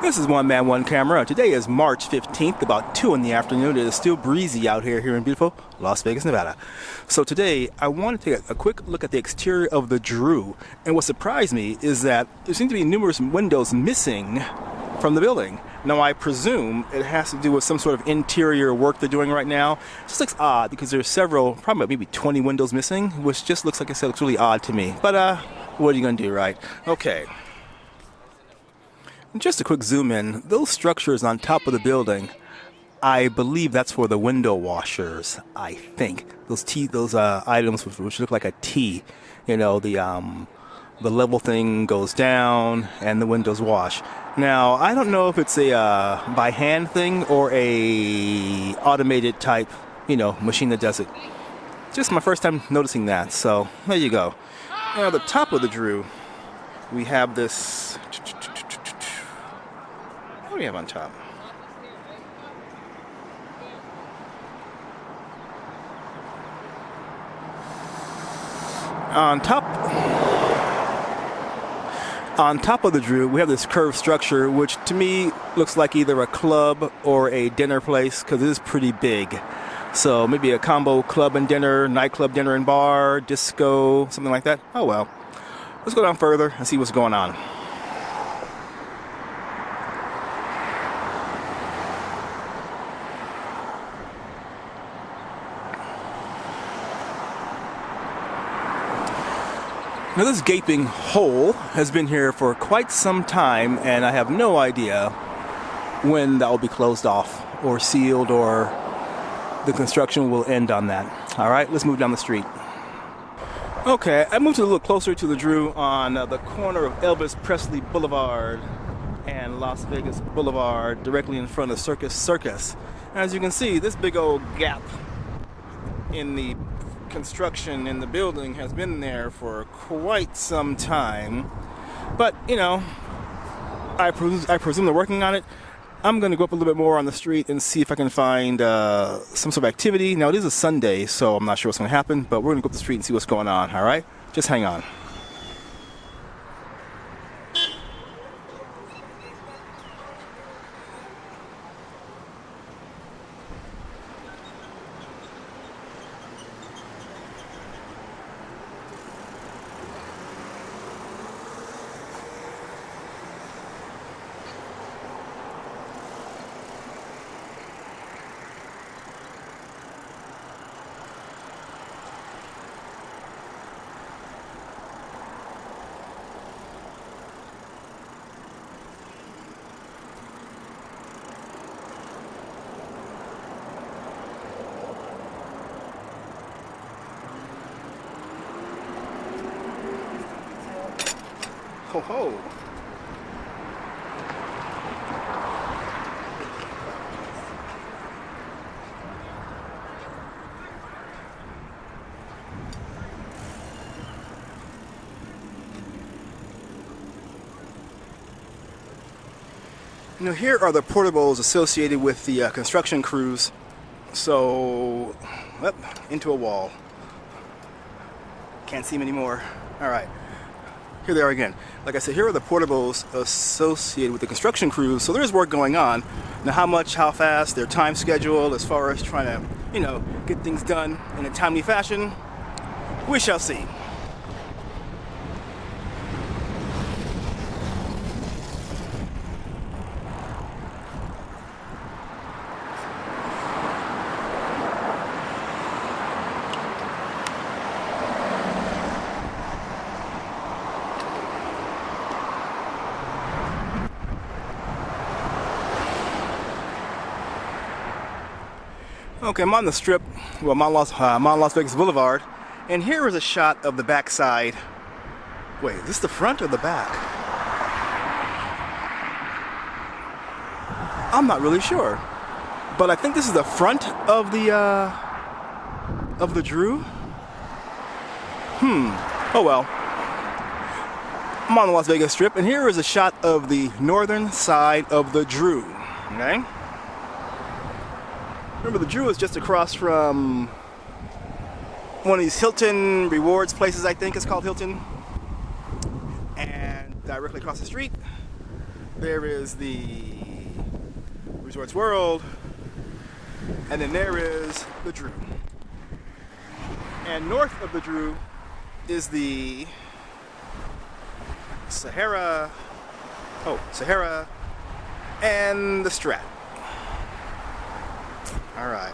This is One Man, One Camera. Today is March 15th, about 2 in the afternoon. It is still breezy out here in beautiful Las Vegas, Nevada. So today, I want to take a quick look at the exterior of the Drew. And what surprised me is that there seem to be numerous windows missing from the building. Now, I presume it has to do with some sort of interior work they're doing right now. It just looks odd because there's several, probably maybe 20 windows missing, which just looks, like I said, looks really odd to me. But what are you going to do, right? Okay. Just a quick zoom in, those structures on top of the building, I believe that's for the window washers, I think. Those items which look like a T, you know, the level thing goes down and the windows wash. Now, I don't know if it's a by hand thing or a automated type, you know, machine that does it. Just my first time noticing that, so there you go. Now, at the top of the Drew, we have this. What do we have on top? On top of the Drew, we have this curved structure, which to me looks like either a club or a dinner place, because it is pretty big. So maybe a combo club and dinner, nightclub, dinner and bar, disco, something like that. Oh well. Let's go down further and see what's going on. Now, this gaping hole has been here for quite some time, and I have no idea when that will be closed off or sealed or the construction will end on that. All right, let's move down the street. Okay, I moved a little closer to the Drew on the corner of Elvis Presley Boulevard and Las Vegas Boulevard, directly in front of Circus. As you can see, this big old gap in the construction in the building has been there for quite some time, but you know, I presume they're working on it. I'm going to go up a little bit more on the street and see if I can find some sort of activity. Now, it is a Sunday, so I'm not sure what's going to happen, but we're going to go up the street and see what's going on. All right, just hang on. Ho ho! You know, here are the portables associated with the construction crews. So, into a wall. Can't see them anymore. All right. Here they are again. Like I said, here are the portables associated with the construction crews. So there's work going on. Now, how much, how fast, their time schedule as far as trying to, you know, get things done in a timely fashion, we shall see. Okay, I'm on the strip, well, I'm on Las Vegas Boulevard, and here is a shot of the backside. Wait, is this the front or the back? I'm not really sure, but I think this is the front of the Drew. Oh well. I'm on the Las Vegas Strip, and here is a shot of the northern side of the Drew. Okay. Remember, the Drew is just across from one of these Hilton rewards places, I think it's called Hilton. And directly across the street there is the Resorts World, and then there is the Drew. And north of the Drew is the Sahara and the Strat. All right.